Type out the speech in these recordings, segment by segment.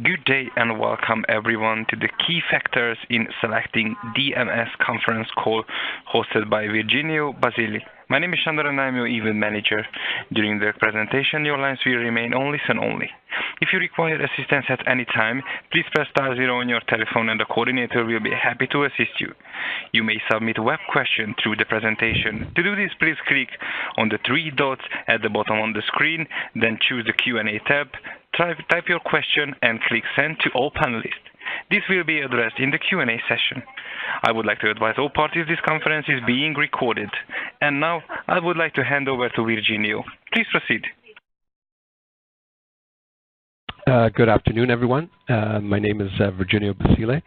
Good day and welcome everyone to the Key Factors in Selecting DMS conference call hosted by Virginio Basile. My name is Chandra and I'm your event manager. During the presentation, your lines will remain on listen only. If you require assistance at any time, please press *0 on your telephone and the coordinator will be happy to assist you. You may submit web questions through the presentation. To do this, please click on the three dots at the bottom on the screen, then choose the Q&A tab. Type your question and click Send to all panelists. This will be addressed in the Q&A session. I would like to advise all parties this conference is being recorded. And now, I would like to hand over to Virginio. Please proceed. Good afternoon, everyone. My name is Virginio Basile.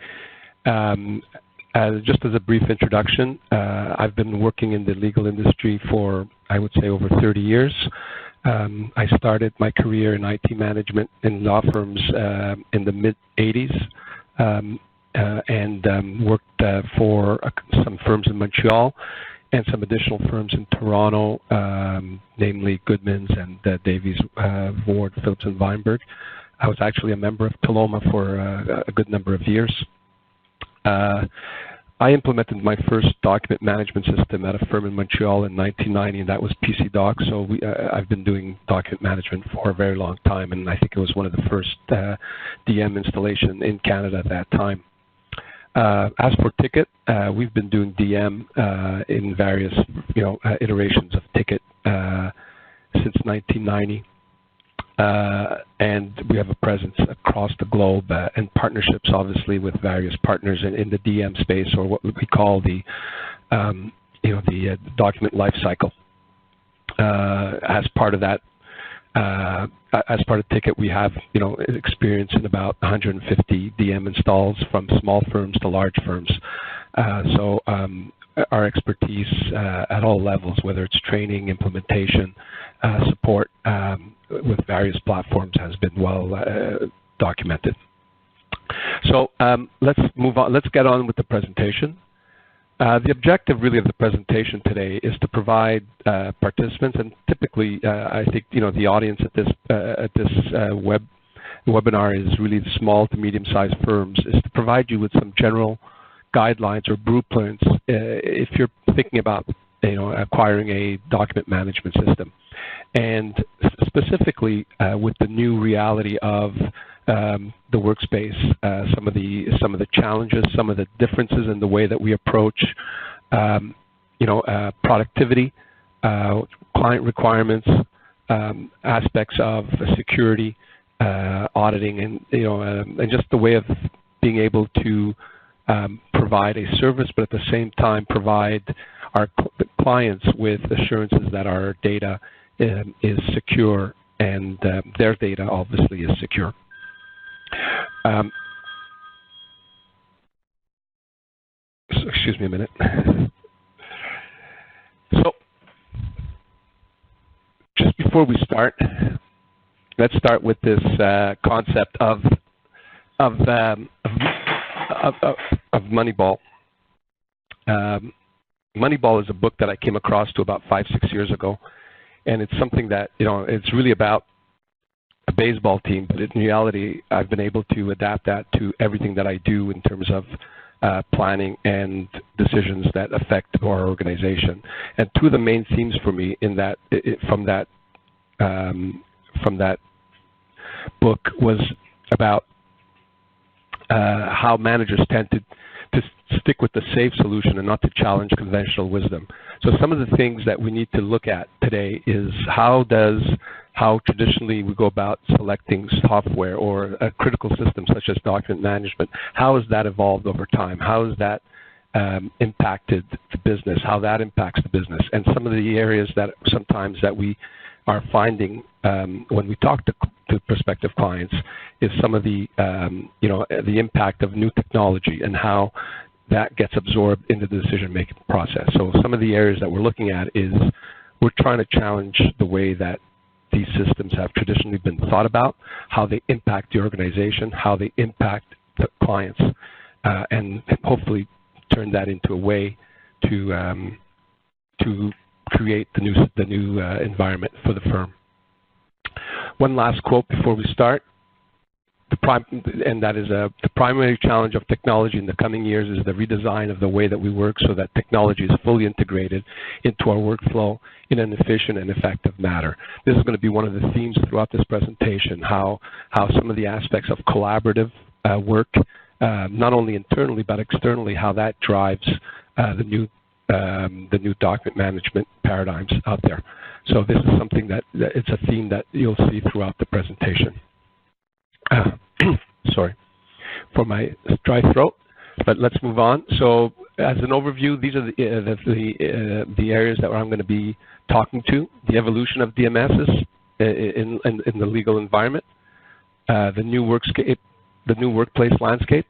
Just as a brief introduction, I've been working in the legal industry for, I would say, over 30 years. I started my career in IT management in law firms in the mid-'80s and worked for some firms in Montreal and some additional firms in Toronto, namely Goodmans and Davies, Ward, Phillips and Weinberg. I was actually a member of TLOMA for a good number of years. I implemented my first document management system at a firm in Montreal in 1990, and that was PC Doc. So I've been doing document management for a very long time, and I think it was one of the first DM installation in Canada at that time. As for Tikit, we've been doing DM in various iterations of Tikit since 1990. And we have a presence across the globe and partnerships, obviously, with various partners in the DM space, or what we call the document lifecycle. As part of that, as part of Tikit, we have experience in about 150 DM installs from small firms to large firms. So our expertise at all levels, whether it's training, implementation, support with various platforms, has been well documented. So let's move on. Let's get on with the presentation. The objective really of the presentation today is to provide participants, and typically I think the audience at this webinar is really the small to medium-sized firms, is to provide you with some general guidelines or blueprints if you're thinking about acquiring a document management system, and specifically with the new reality of the workspace, some of the challenges, some of the differences in the way that we approach productivity, client requirements, aspects of security, auditing, and just the way of being able to provide a service, but at the same time provide our clients with assurances that our data is secure and their data obviously is secure. So excuse me a minute. So just before we start, let's start with this concept of Moneyball. Moneyball is a book that I came across to about 5-6 years ago, and it's something that it's really about a baseball team, but in reality I've been able to adapt that to everything that I do in terms of planning and decisions that affect our organization. And two of the main themes for me in that from that book was about how managers tend to stick with the safe solution and not to challenge conventional wisdom. So some of the things that we need to look at today is how traditionally we go about selecting software or a critical system such as document management. How has that evolved over time? How has that impacted the business? How that impacts the business? And some of the areas that sometimes that we are finding when we talk to prospective clients is some of the impact of new technology and how that gets absorbed into the decision-making process. So some of the areas that we're looking at is we're trying to challenge the way that these systems have traditionally been thought about, how they impact the organization, how they impact the clients, and hopefully turn that into a way to create the new environment for the firm. One last quote before we start. The the primary challenge of technology in the coming years is the redesign of the way that we work so that technology is fully integrated into our workflow in an efficient and effective manner. This is going to be one of the themes throughout this presentation, how some of the aspects of collaborative work, not only internally but externally, how that drives the new document management paradigms out there. So this is something that it's a theme that you'll see throughout the presentation. Sorry for my dry throat, but let's move on. So as an overview, these are the areas that I'm going to be talking to: the evolution of DMSs in the legal environment, the new workplace landscape.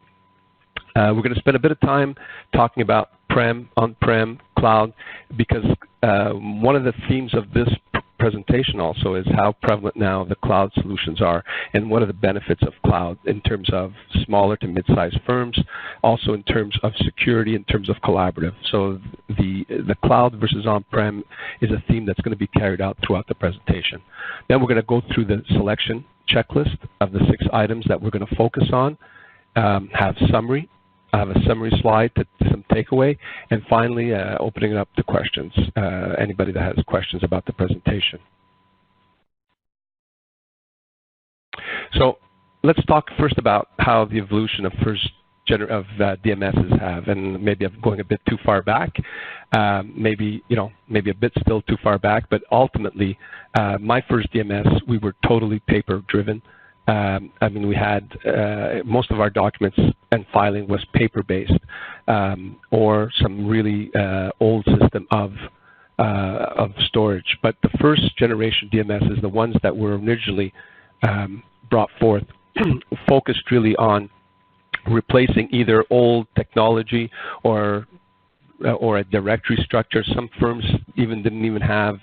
We're going to spend a bit of time talking about Prem, on-prem, cloud, because one of the themes of this presentation also is how prevalent now the cloud solutions are and what are the benefits of cloud in terms of smaller to mid-sized firms, also in terms of security, in terms of collaborative. So the cloud versus on-prem is a theme that's going to be carried out throughout the presentation. Then we're going to go through the selection checklist of the 6 items that we're going to focus on, have summary. I have a summary slide to some takeaway, and finally opening it up to questions, anybody that has questions about the presentation. So let's talk first about how the evolution of DMSs have, and maybe I'm going a bit too far back, maybe a bit still too far back, but ultimately my first DMS, we were totally paper driven. I mean, we had most of our documents and filing was paper-based, or some really old system of storage. But the first generation DMSs, the ones that were originally brought forth, focused really on replacing either old technology or a directory structure. Some firms didn't even have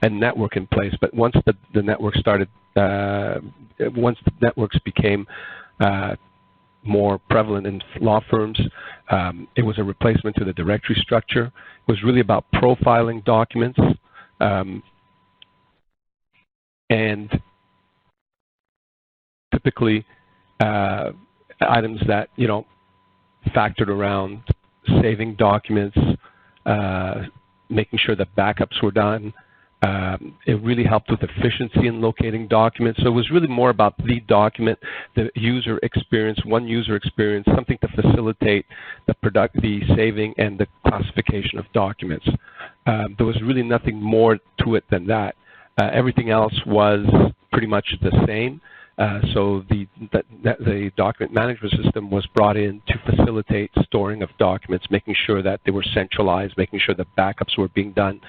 a network in place. But once the network started, once the networks became more prevalent in law firms, it was a replacement to the directory structure. It was really about profiling documents and typically items that factored around saving documents, making sure that backups were done. It really helped with efficiency in locating documents. So it was really more about the document, the user experience, one user experience, something to facilitate the saving and the classification of documents. There was really nothing more to it than that. Everything else was pretty much the same. So the document management system was brought in to facilitate storing of documents, making sure that they were centralized, making sure that backups were being done,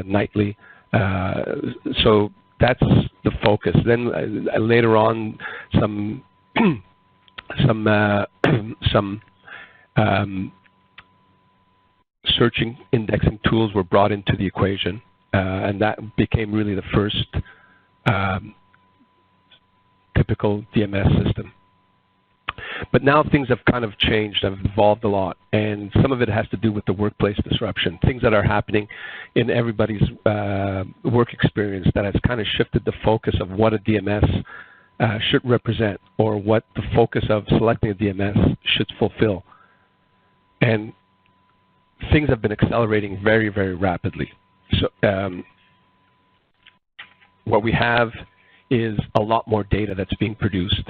nightly. So that's the focus. Then later on, some searching, indexing tools were brought into the equation, and that became really the first typical DMS system. But now things have kind of changed, have evolved a lot, and some of it has to do with the workplace disruption, things that are happening in everybody's work experience that has kind of shifted the focus of what a DMS should represent, or what the focus of selecting a DMS should fulfill. And things have been accelerating very, very rapidly. So what we have is a lot more data that's being produced.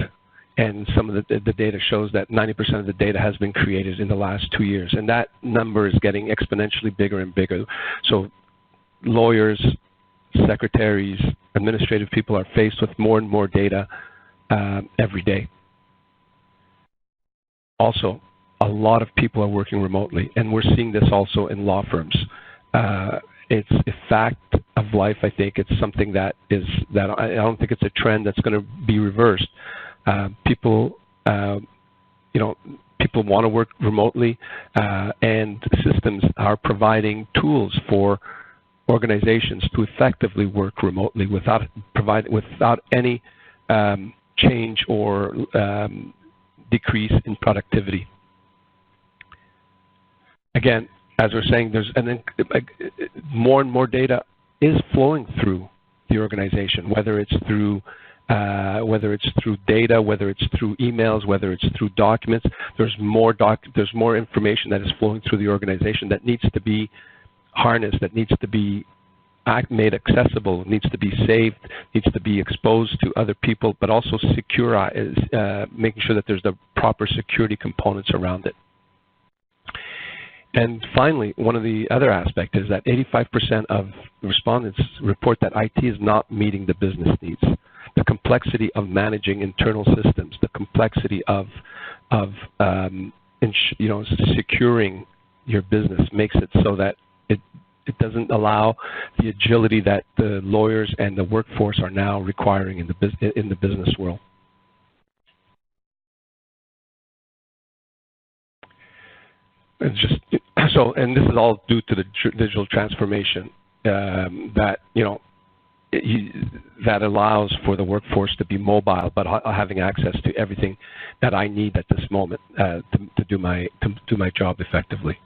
And some of the data shows that 90% of the data has been created in the last 2 years. And that number is getting exponentially bigger and bigger. So lawyers, secretaries, administrative people are faced with more and more data every day. Also, a lot of people are working remotely. And we're seeing this also in law firms. It's a fact of life, I think. It's something that I don't think it's a trend that's going to be reversed. People want to work remotely, and systems are providing tools for organizations to effectively work remotely without any change or decrease in productivity. Again, as we're saying, more and more data is flowing through the organization, whether it's through whether it's through data, whether it's through emails, whether it's through documents. There's more information that is flowing through the organization that needs to be harnessed, that needs to be made accessible, needs to be saved, needs to be exposed to other people, but also making sure that there's the proper security components around it. And finally, one of the other aspects is that 85% of respondents report that IT is not meeting the business needs. The complexity of managing internal systems, the complexity of securing your business makes it so that it doesn't allow the agility that the lawyers and the workforce are now requiring in the business world. And this is all due to the digital transformation that that allows for the workforce to be mobile, but having access to everything that I need at this moment to do my job effectively.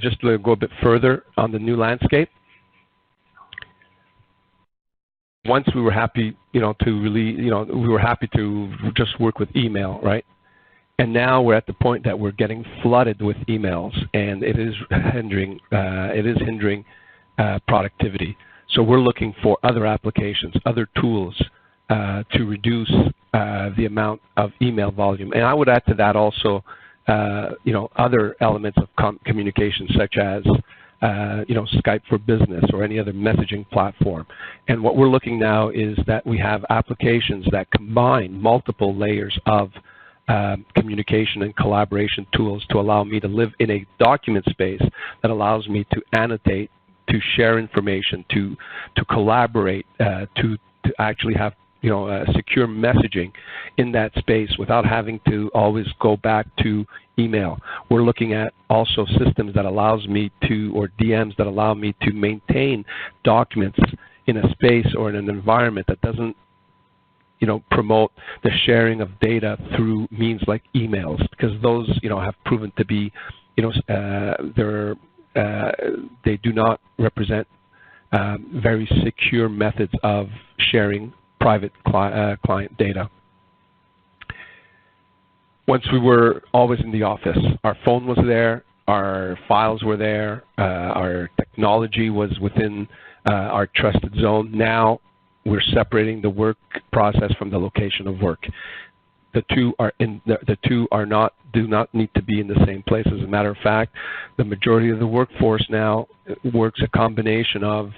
Just to go a bit further on the new landscape. Once we were happy, we were happy to just work with email, right? And now we're at the point that we're getting flooded with emails, and it is hindering productivity. So we're looking for other applications, other tools to reduce the amount of email volume. And I would add to that also, other elements of communication, such as Skype for Business or any other messaging platform. And what we're looking now is that we have applications that combine multiple layers of communication and collaboration tools to allow me to live in a document space that allows me to annotate, to share information, to collaborate, to actually have secure messaging in that space without having to always go back to email. We're looking at also systems that allows me to, or DMs that allow me to maintain documents in a space or in an environment that doesn't promote the sharing of data through means like emails, because those have proven to be they do not represent very secure methods of sharing private client data. Once we were always in the office, our phone was there, our files were there, our technology was within our trusted zone. Now we're separating the work process from the location of work. The two do not need to be in the same place. As a matter of fact, the majority of the workforce now works a combination of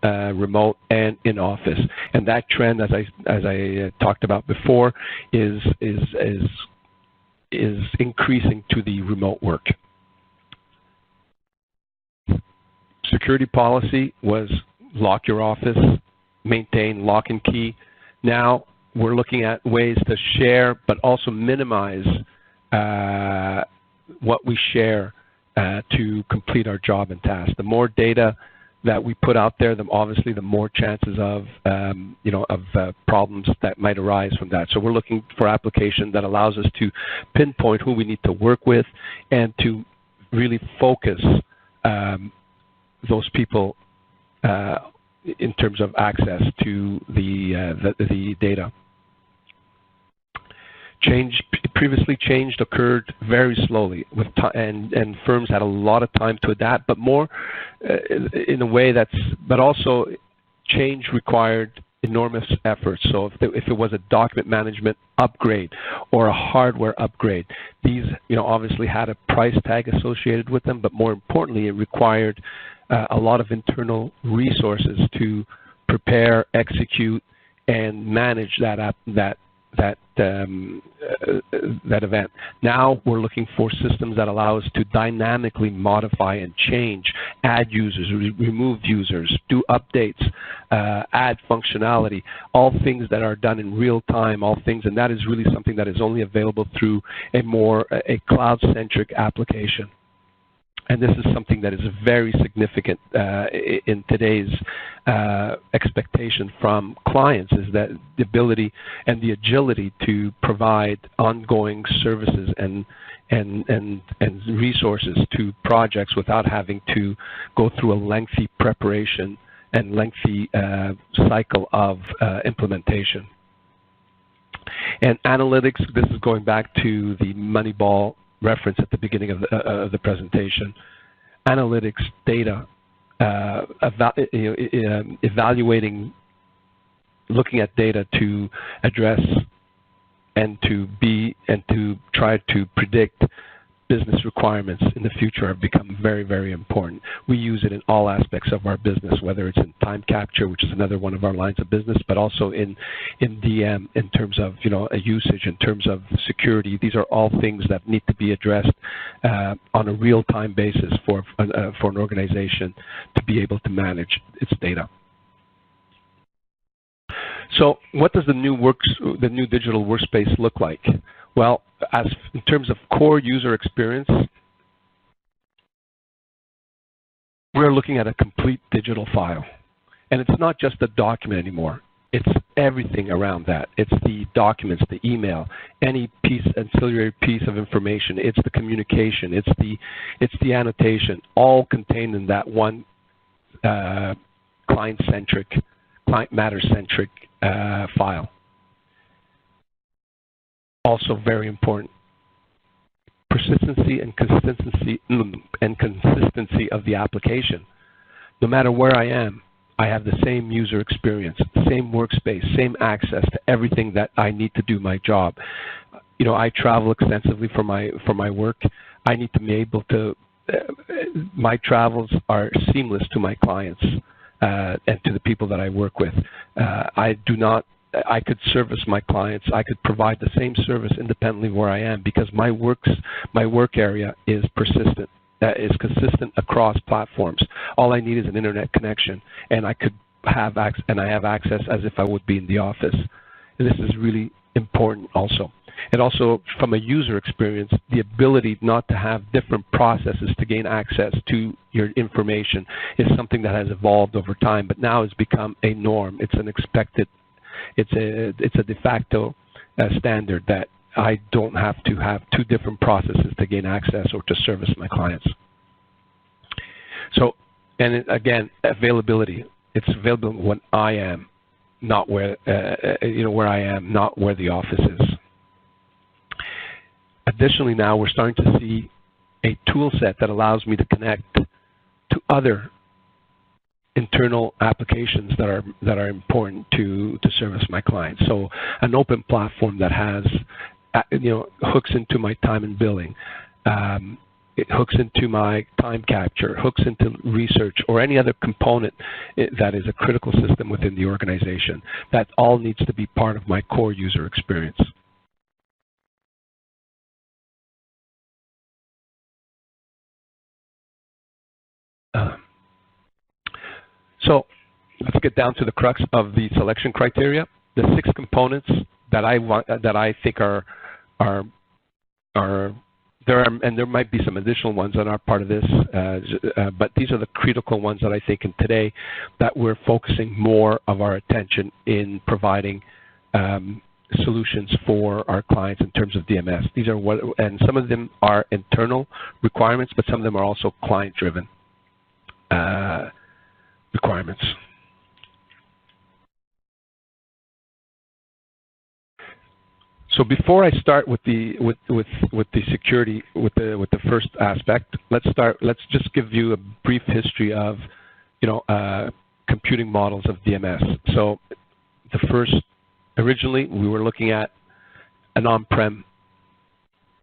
remote and in office, and that trend, as I talked about before, is increasing to the remote work. Security policy was lock your office, maintain lock and key. Now we're looking at ways to share, but also minimize what we share to complete our job and task. The more data that we put out there, obviously the more chances of problems that might arise from that. So we're looking for application that allows us to pinpoint who we need to work with and to really focus those people in terms of access to the data. Previously change occurred very slowly, and firms had a lot of time to adapt, but more in a way but also change required enormous efforts. So if it was a document management upgrade or a hardware upgrade, these obviously had a price tag associated with them, but more importantly, it required a lot of internal resources to prepare, execute, and manage that event. Now we're looking for systems that allow us to dynamically modify and change, add users, remove users, do updates, add functionality, all things that are done in real time, and that is really something that is only available through a cloud-centric application. And this is something that is very significant in today's expectation from clients, is that the ability and the agility to provide ongoing services and resources to projects without having to go through a lengthy preparation and lengthy cycle of implementation. And analytics, this is going back to the Moneyball reference at the beginning of the presentation. Analytics, data, evaluating, looking at data to address and to try to predict business requirements in the future have become very, very important. We use it in all aspects of our business, whether it's in time capture, which is another one of our lines of business, but also in DM in terms of a usage, in terms of security. These are all things that need to be addressed on a real-time basis for an organization to be able to manage its data. So, what does the new digital workspace look like? Well, in terms of core user experience, we're looking at a complete digital file. And it's not just a document anymore. It's everything around that. It's the documents, the email, any ancillary piece of information. It's the communication. It's the annotation, all contained in that one client-centric, client matter-centric file. Also very important, persistency and consistency of the application. No matter where I am, I have the same user experience, same workspace, same access to everything that I need to do my job. I travel extensively for my work. I need to be able to. My travels are seamless to my clients and to the people that I work with. I could service my clients. I could provide the same service independently where I am because my work area is persistent. That is consistent across platforms. All I need is an internet connection, and I have access as if I would be in the office. And this is really important also. And also, from a user experience, the ability not to have different processes to gain access to your information is something that has evolved over time, but now has become a norm. It's an expected. It's a de facto standard that I don't have to have two different processes to gain access or to service my clients. So, and again, availability. It's available when I am, not where where I am, not where the office is. Additionally, now we're starting to see a tool set that allows me to connect to other internal applications that are important to service my clients. So an open platform that has hooks into my time and billing, it hooks into my time capture, hooks into research, or any other component that is a critical system within the organization. That all needs to be part of my core user experience. So let's get down to the crux of the selection criteria. The 6 components that I think are there, and there might be some additional ones that are part of this, but these are the critical ones that I think in today that we're focusing more of our attention in providing solutions for our clients in terms of DMS. These are and some of them are internal requirements, but some of them are also client-driven requirements. So before I start with the security with the first aspect, let's just give you a brief history of computing models of DMS. So originally we were looking at an on-prem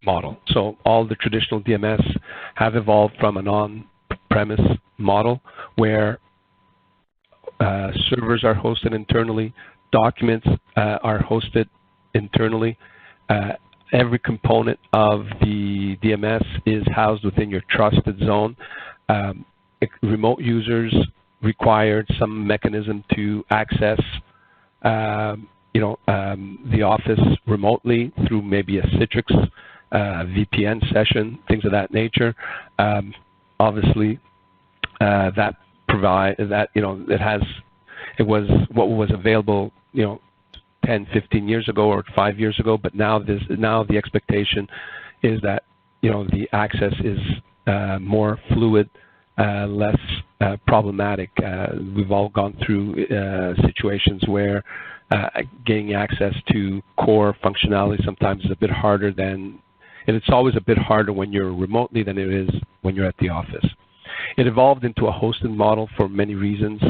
model. So all the traditional DMS have evolved from an on-premise model where servers are hosted internally, documents are hosted internally. Every component of the DMS is housed within your trusted zone. Remote users required some mechanism to access the office remotely through maybe a Citrix VPN session, things of that nature. Obviously, that it was what was available 10, 15 years ago or 5 years ago, but now the expectation is that the access is more fluid, less problematic. We've all gone through situations where getting access to core functionality sometimes is a bit harder than, and it's always a bit harder when you're remotely than it is when you're at the office. It evolved into a hosted model for many reasons.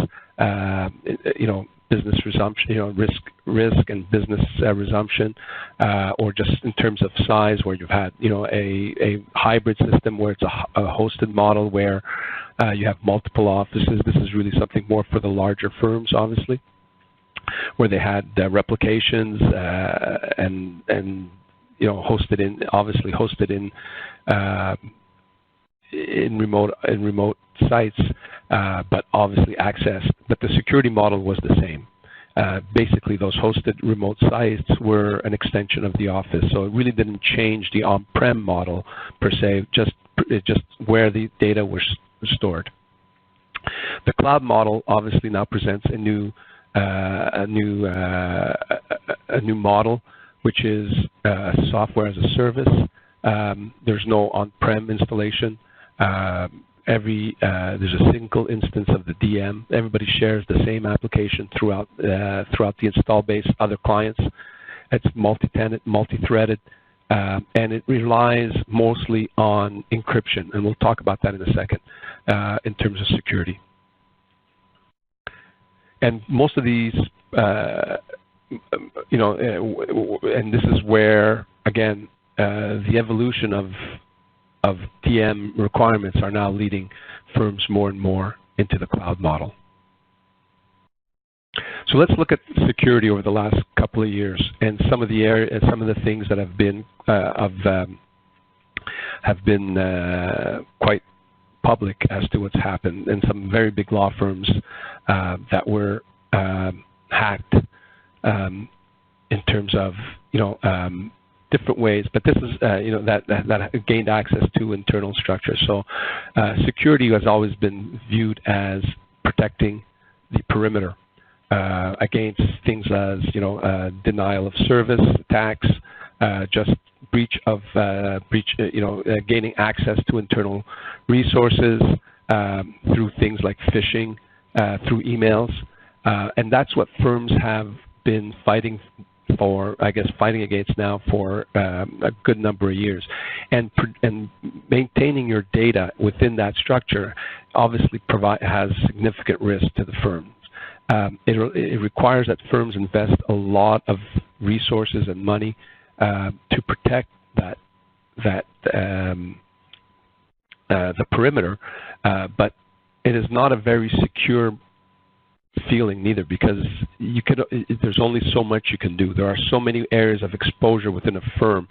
Business resumption, risk and business resumption, or just in terms of size, where you've had, a hybrid system where it's a hosted model where you have multiple offices. This is really something more for the larger firms, obviously, where they had replications and hosted in remote sites, but obviously accessed. But the security model was the same. Basically, those hosted remote sites were an extension of the office, so it really didn't change the on-prem model per se, just where the data was stored. The cloud model obviously now presents a new model, which is software as a service. There's no on-prem installation. There's a single instance of the DM. Everybody shares the same application throughout the install base, other clients. It's multi-tenant, multi-threaded, and it relies mostly on encryption, and we'll talk about that in a second in terms of security. And most of these, and this is where, again, the evolution of DM requirements are now leading firms more and more into the cloud model. So let's look at security over the last couple of years and some of the things that have been quite public as to what's happened, and some very big law firms that were hacked in terms of different ways, but this is that gained access to internal structures. So security has always been viewed as protecting the perimeter against things as denial of service attacks, just gaining access to internal resources through things like phishing, through emails, and that's what firms have been fighting against now for a good number of years, and maintaining your data within that structure obviously has significant risk to the firms. It requires that firms invest a lot of resources and money to protect the perimeter, but it is not a very secure feeling neither, because there's only so much you can do. There are so many areas of exposure within a firm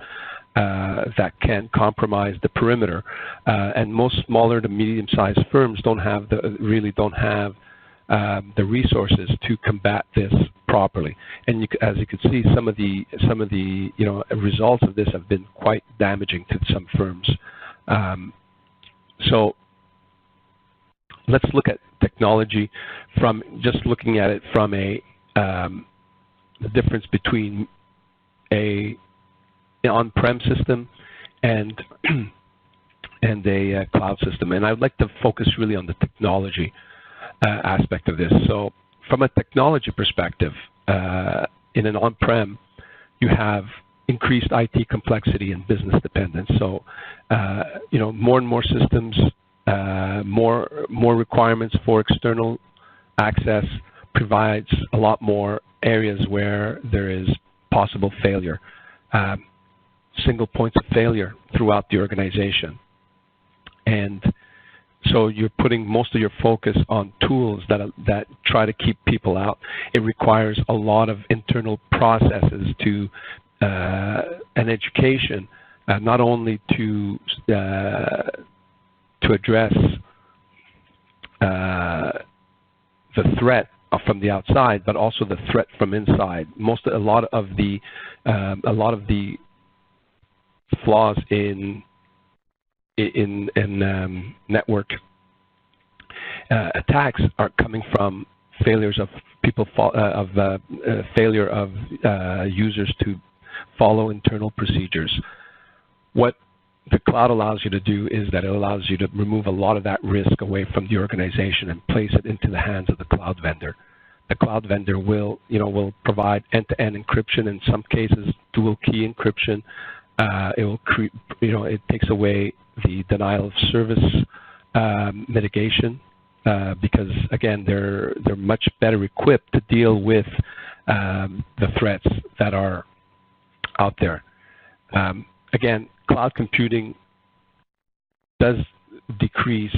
that can compromise the perimeter, and most smaller to medium-sized firms don't have the resources to combat this properly. And as you can see, some of the results of this have been quite damaging to some firms. So let's look at technology from just looking at it from the difference between an on-prem system and a cloud system. And I'd like to focus really on the technology aspect of this. So from a technology perspective, in an on-prem, you have increased IT complexity and business dependence. So, more and more systems, more requirements for external access provides a lot more areas where there is possible failure, single points of failure throughout the organization. And so you're putting most of your focus on tools that try to keep people out. It requires a lot of internal processes to and education, not only to address the threat from the outside, but also the threat from inside. A lot of the flaws in network attacks are coming from failures of failure of users to follow internal procedures. What the cloud allows you to do is that it allows you to remove a lot of that risk away from the organization and place it into the hands of the cloud vendor. The cloud vendor will provide end-to-end encryption, in some cases dual key encryption. It takes away the denial of service mitigation because again they're much better equipped to deal with the threats that are out there. Again, cloud computing does decrease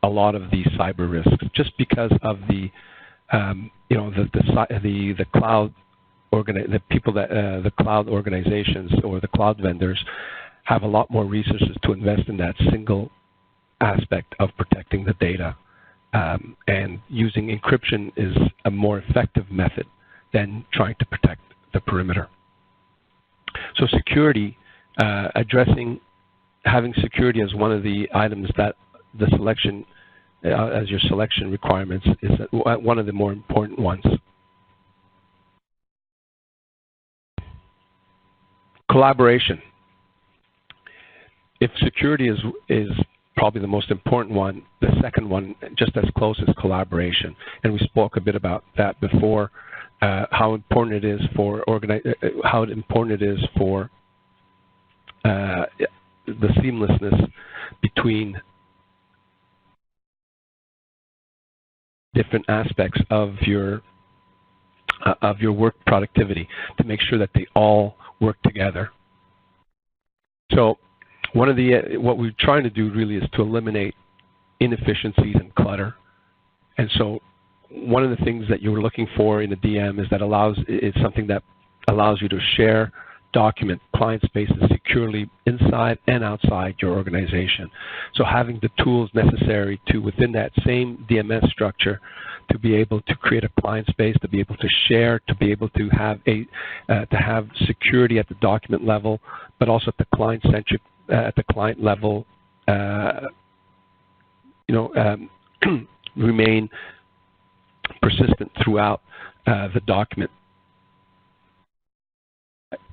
a lot of these cyber risks just because of the cloud organizations or the cloud vendors have a lot more resources to invest in that single aspect of protecting the data. And using encryption is a more effective method than trying to protect the perimeter. So security, having security as one of the items that the selection, as your selection requirements, is one of the more important ones. Collaboration. If security is probably the most important one, the second one, just as close, is collaboration. And we spoke a bit about that before, how important it is for the seamlessness between different aspects of your work productivity to make sure that they all work together. So what we're trying to do really is to eliminate inefficiencies and clutter. And so one of the things that you're looking for in a DM is something that allows you to share document client spaces securely inside and outside your organization. So having the tools necessary to, within that same DMS structure, to be able to create a client space, to be able to share, to be able to have security at the document level, but also at the client level, remain persistent throughout the document.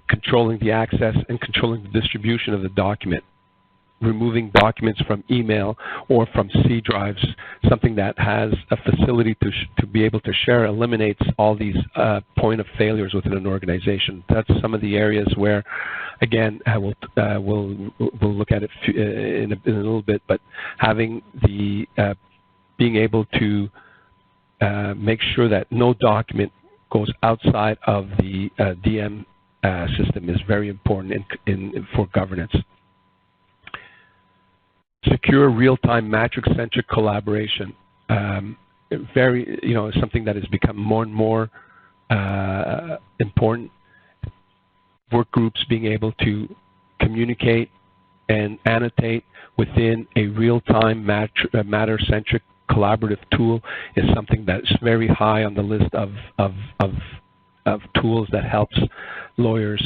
Controlling the access and controlling the distribution of the document. Removing documents from email or from C drives, something that has a facility to be able to share, eliminates all these point of failures within an organization. That's some of the areas where, again, we'll look at it in a little bit, but having the being able to make sure that no document goes outside of the DM system is very important for governance. Secure real-time matrix-centric collaboration. Something that has become more and more important. Work groups being able to communicate and annotate within a real-time matter-centric collaborative tool is something that's very high on the list of tools that helps lawyers,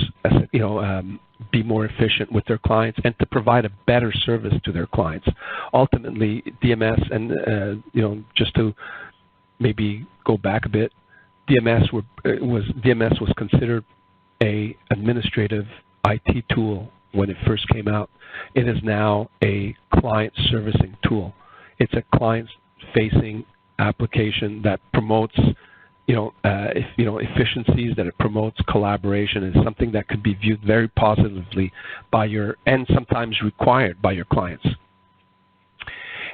be more efficient with their clients and to provide a better service to their clients. Ultimately, DMS and just to maybe go back a bit, DMS was considered a administrative IT tool when it first came out. It is now a client servicing tool. It's a client-facing application that promotes efficiencies, that it promotes collaboration, is something that could be viewed very positively by and sometimes required by your clients.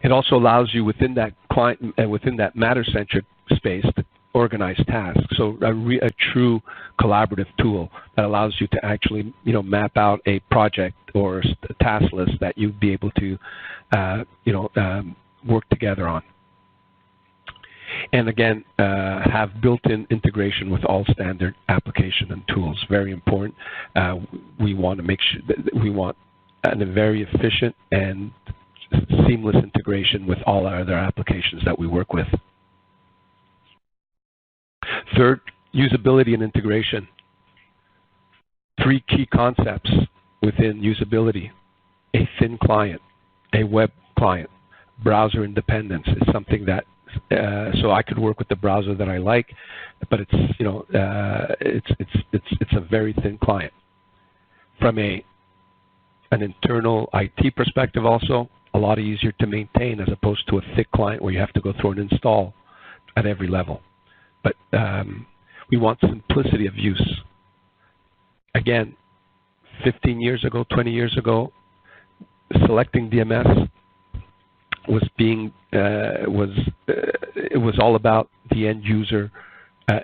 It also allows you within that within that matter-centric space to organize tasks. So a true collaborative tool that allows you to actually map out a project or a task list that you'd be able to work together on. And again, have built-in integration with all standard application and tools. Very important. We want to make sure that we want a very efficient and seamless integration with all our other applications that we work with. Third, usability and integration. Three key concepts within usability: a thin client, a web client, browser independence is something that so I could work with the browser that I like, but it's it's a very thin client. From a an internal IT perspective also, a lot easier to maintain as opposed to a thick client where you have to go through an install at every level. But we want simplicity of use. Again, 15 years ago, 20 years ago, selecting DMS was it was all about the end user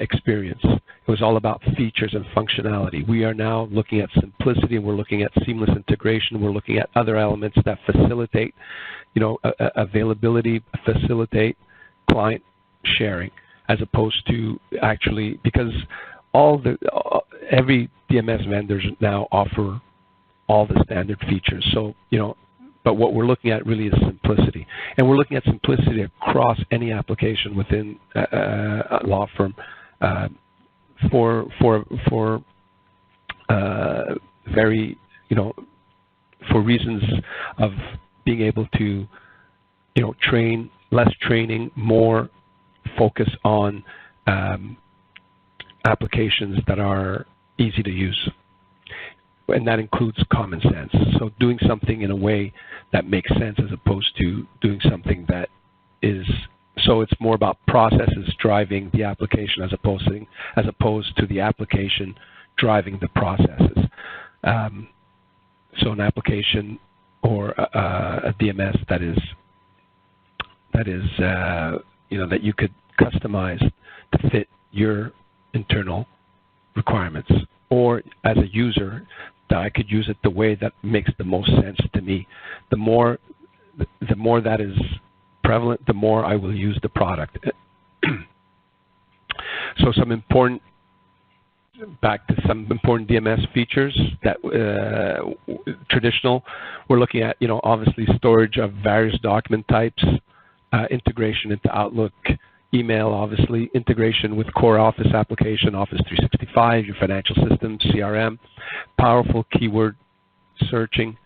experience. It was all about features and functionality. We are now looking at simplicity, and we're looking at seamless integration. We're looking at other elements that facilitate, availability, facilitate client sharing, as opposed to actually, because every DMS vendors now offer all the standard features. So, but what we're looking at really is simplicity. And we're looking at simplicity across any application within a law firm for very, for reasons of being able to, train, less training, more focus on applications that are easy to use. And that includes common sense. So doing something in a way that makes sense as opposed to doing something that is, so it's more about processes driving the application as opposed to the application driving the processes. So an application or a DMS that you could customize to fit your internal requirements, or as a user, that I could use it the way that makes the most sense to me. The more that is prevalent, the more I will use the product. So back to some important DMS features that traditional, we're looking at, obviously storage of various document types, integration into Outlook, email, obviously, integration with core Office application, Office 365, your financial system, CRM, powerful keyword searching.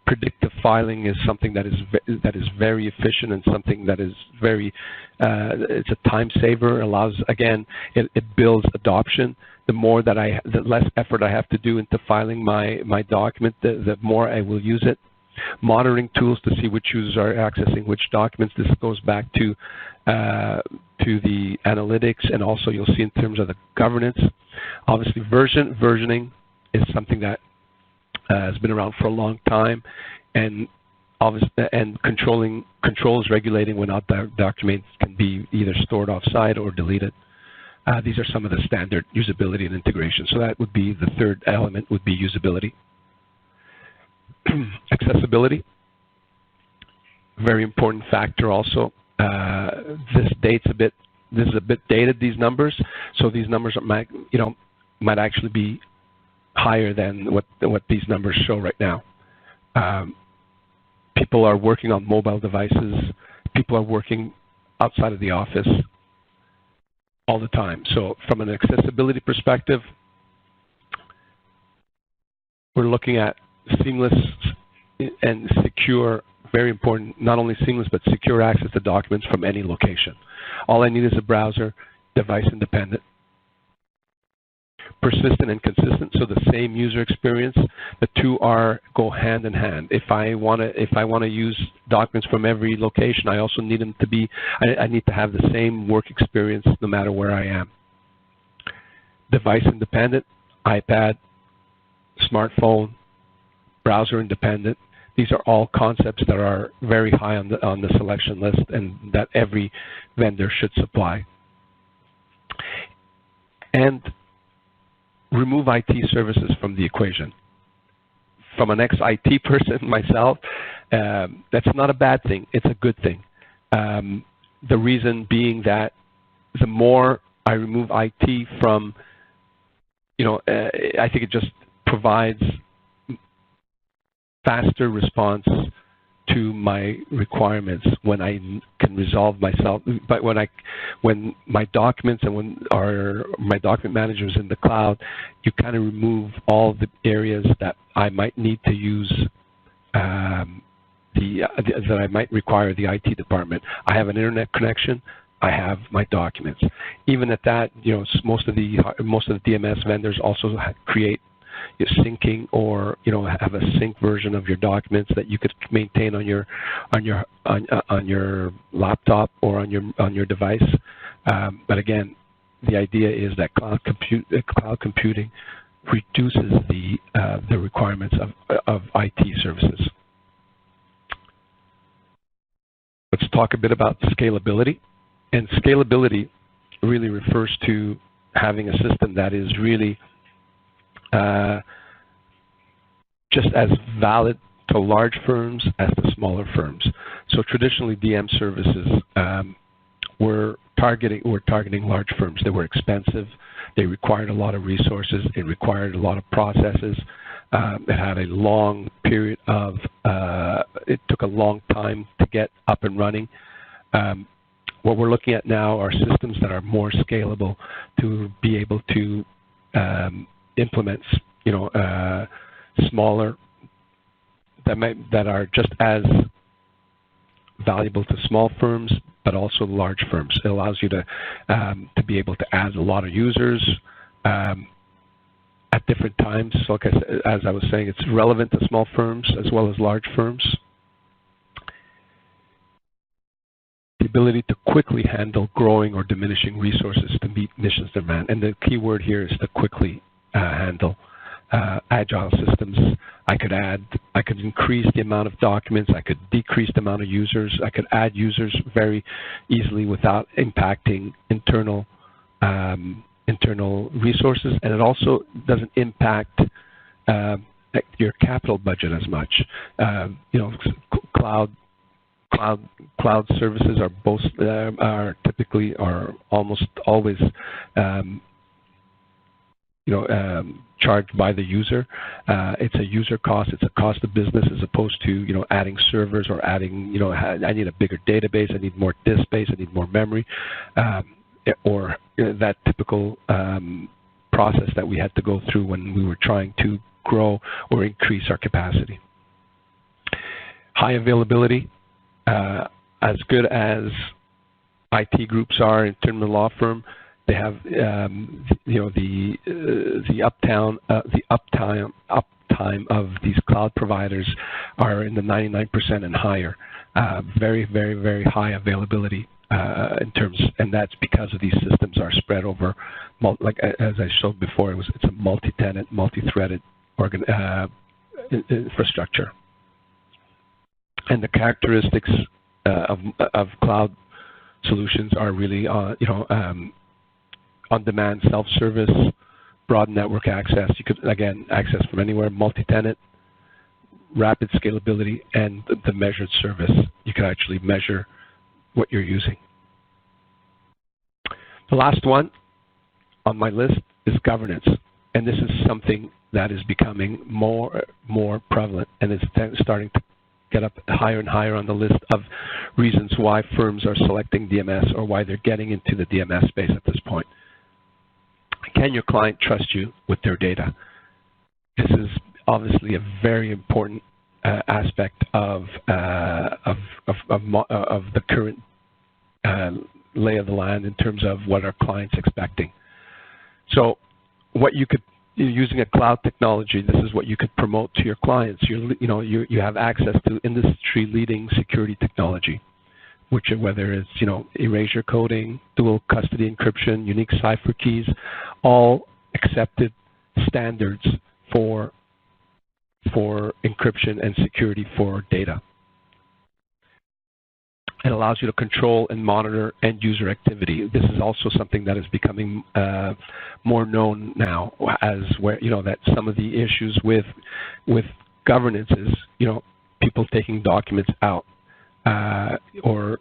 Predictive filing is something that is very efficient and something that is very, it's a time saver. Allows, again, it builds adoption. The less effort I have to do into filing my document, the more I will use it. Monitoring tools to see which users are accessing which documents. This goes back to the analytics, and also you'll see in terms of the governance. Obviously, versioning is something that has been around for a long time, and controls regulating when documents can be either stored off-site or deleted. These are some of the standard usability and integration. So that would be the third element, would be usability. Accessibility, very important factor also. This is a bit dated, these numbers. So these numbers might actually be higher than what these numbers show right now. People are working on mobile devices. People are working outside of the office all the time. So from an accessibility perspective, we're looking at seamless and secure, very important, not only seamless, but secure access to documents from any location. All I need is a browser, device independent. Persistent and consistent, so the same user experience, the two go hand in hand. If I want to use documents from every location, I also need them to be, I need to have the same work experience no matter where I am. Device independent, iPad, smartphone, browser independent. These are all concepts that are very high on the selection list, and that every vendor should supply. And remove IT services from the equation. From an ex-IT person myself, that's not a bad thing. It's a good thing. The reason being that the more I remove IT from, I think it just provides faster response to my requirements when I can resolve myself. But when my documents and when my document manager is in the cloud, you kind of remove all the areas that I might need to use, that I might require the IT department. I have an internet connection. I have my documents. Even at that, most of the DMS vendors also create syncing or have a sync version of your documents that you could maintain on your laptop or on your device. But again, the idea is that cloud computing reduces the requirements of IT services. Let's talk a bit about scalability. And scalability really refers to having a system that is really just as valid to large firms as to smaller firms. So traditionally, DM services were targeting large firms. They were expensive. They required a lot of resources. It required a lot of processes. It had a long period of, it took a long time to get up and running. What we're looking at now are systems that are more scalable to be able to implement, smaller, that are just as valuable to small firms, but also large firms. It allows you to be able to add a lot of users at different times. So like as I was saying, it's relevant to small firms as well as large firms. The ability to quickly handle growing or diminishing resources to meet missions demand. And the key word here is to quickly handle. Agile systems, I could increase the amount of documents, I could decrease the amount of users, I could add users very easily without impacting internal resources, and it also doesn't impact your capital budget as much. Cloud services are typically almost always charged by the user. It's a user cost. It's a cost of business as opposed to adding servers or adding I need a bigger database. I need more disk space. I need more memory, or that typical process that we had to go through when we were trying to grow or increase our capacity. High availability. As good as IT groups are in terms of law firm, they have the uptime of these cloud providers are in the 99% and higher. Very, very, very high availability in terms, and that's because of these systems are spread over, like as I showed before, it's a multi-tenant, multi-threaded infrastructure. And the characteristics of cloud solutions are really, on-demand self-service, broad network access. You could, again, access from anywhere, multi-tenant, rapid scalability, and the measured service. You can actually measure what you're using. The last one on my list is governance. And this is something that is becoming more prevalent, and it's starting to get up higher and higher on the list of reasons why firms are selecting DMS or why they're getting into the DMS space at this point. Can your client trust you with their data? This is obviously a very important aspect of the current lay of the land in terms of what our clients expecting. So what you could, using a cloud technology, this is what you could promote to your clients. You have access to industry-leading security technology, whether it's erasure coding, dual custody encryption, unique cipher keys, all accepted standards for encryption and security for data. It allows you to control and monitor end user activity. This is also something that is becoming more known now, as that some of the issues with governance is people taking documents out or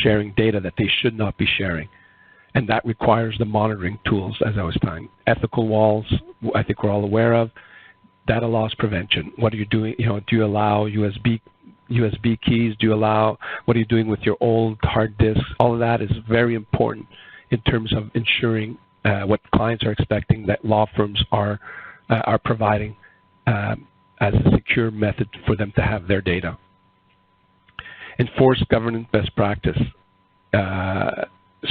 sharing data that they should not be sharing, and that requires the monitoring tools. As I was saying, ethical walls, I think we're all aware of. Data loss prevention. What are you doing? Do you allow USB keys? Do you allow, what are you doing with your old hard disks? All of that is very important in terms of ensuring what clients are expecting, that law firms are providing as a secure method for them to have their data. Enforce governance best practice.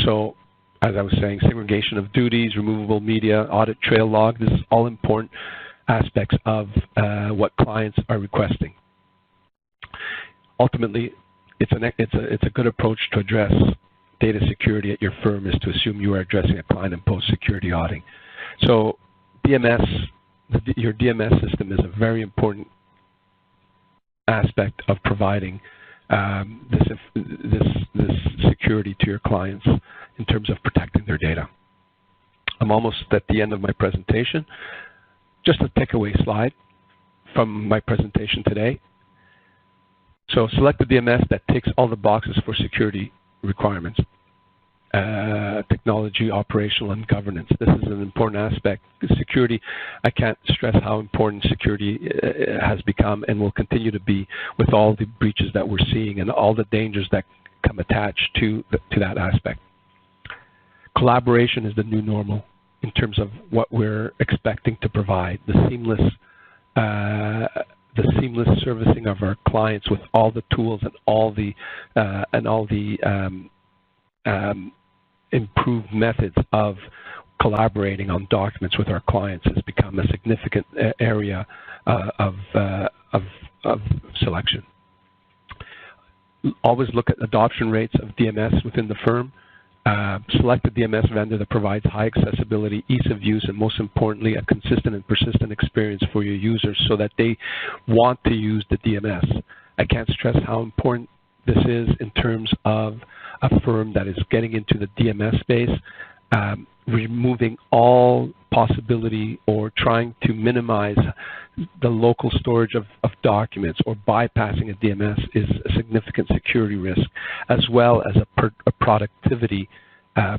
So as I was saying, segregation of duties, removable media, audit trail log. This is all important aspects of what clients are requesting. Ultimately, it's a good approach to address data security at your firm is to assume you are addressing a client-imposed security auditing. So DMS, your DMS system is a very important aspect of providing this security to your clients in terms of protecting their data. I'm almost at the end of my presentation. Just a takeaway slide from my presentation today. So select the DMS that ticks all the boxes for security requirements. Technology, operational, and governance. This is an important aspect. Security, I can't stress how important security has become and will continue to be with all the breaches that we're seeing and all the dangers that come attached to that aspect. Collaboration is the new normal in terms of what we're expecting to provide. The seamless servicing of our clients with all the tools and all the improved methods of collaborating on documents with our clients has become a significant area of selection. Always look at adoption rates of DMS within the firm. Select a DMS vendor that provides high accessibility, ease of use, and most importantly, a consistent and persistent experience for your users so that they want to use the DMS. I can't stress how important this is in terms of a firm that is getting into the DMS space, removing all possibility or trying to minimize the local storage of documents or bypassing a DMS is a significant security risk, as well as a productivity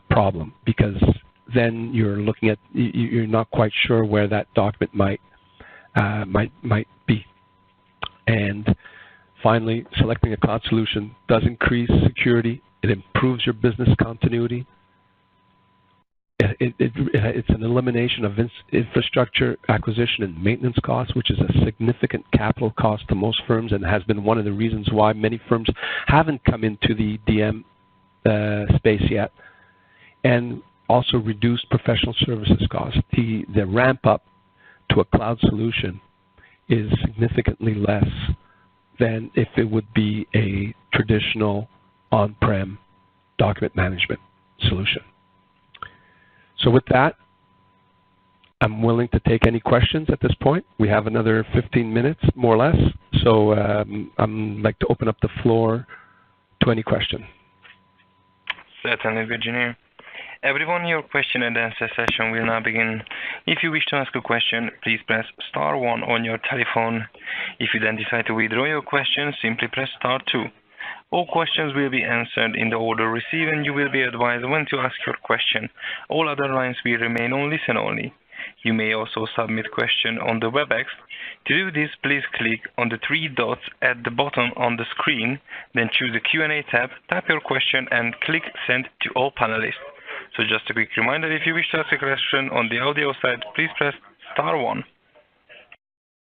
problem, because then you're looking at, you're not quite sure where that document might be. And finally, selecting a cloud solution does increase security. It improves your business continuity. It's an elimination of infrastructure acquisition and maintenance costs, which is a significant capital cost to most firms and has been one of the reasons why many firms haven't come into the DM space yet. And also reduced professional services costs. The ramp up to a cloud solution is significantly less than if it would be a traditional on-prem document management solution. So with that, I'm willing to take any questions at this point. We have another 15 minutes, more or less. So I'd like to open up the floor to any question. Certainly, Virginio. Everyone, your question and answer session will now begin. If you wish to ask a question, please press star 1 on your telephone. If you then decide to withdraw your question, simply press star 2. All questions will be answered in the order received, and you will be advised when to ask your question. All other lines will remain on listen only. You may also submit question on the WebEx. To do this, please click on the 3 dots at the bottom on the screen, then choose the Q&A tab, type your question, and click send to all panelists. So just a quick reminder, if you wish to ask a question on the audio side, please press star 1.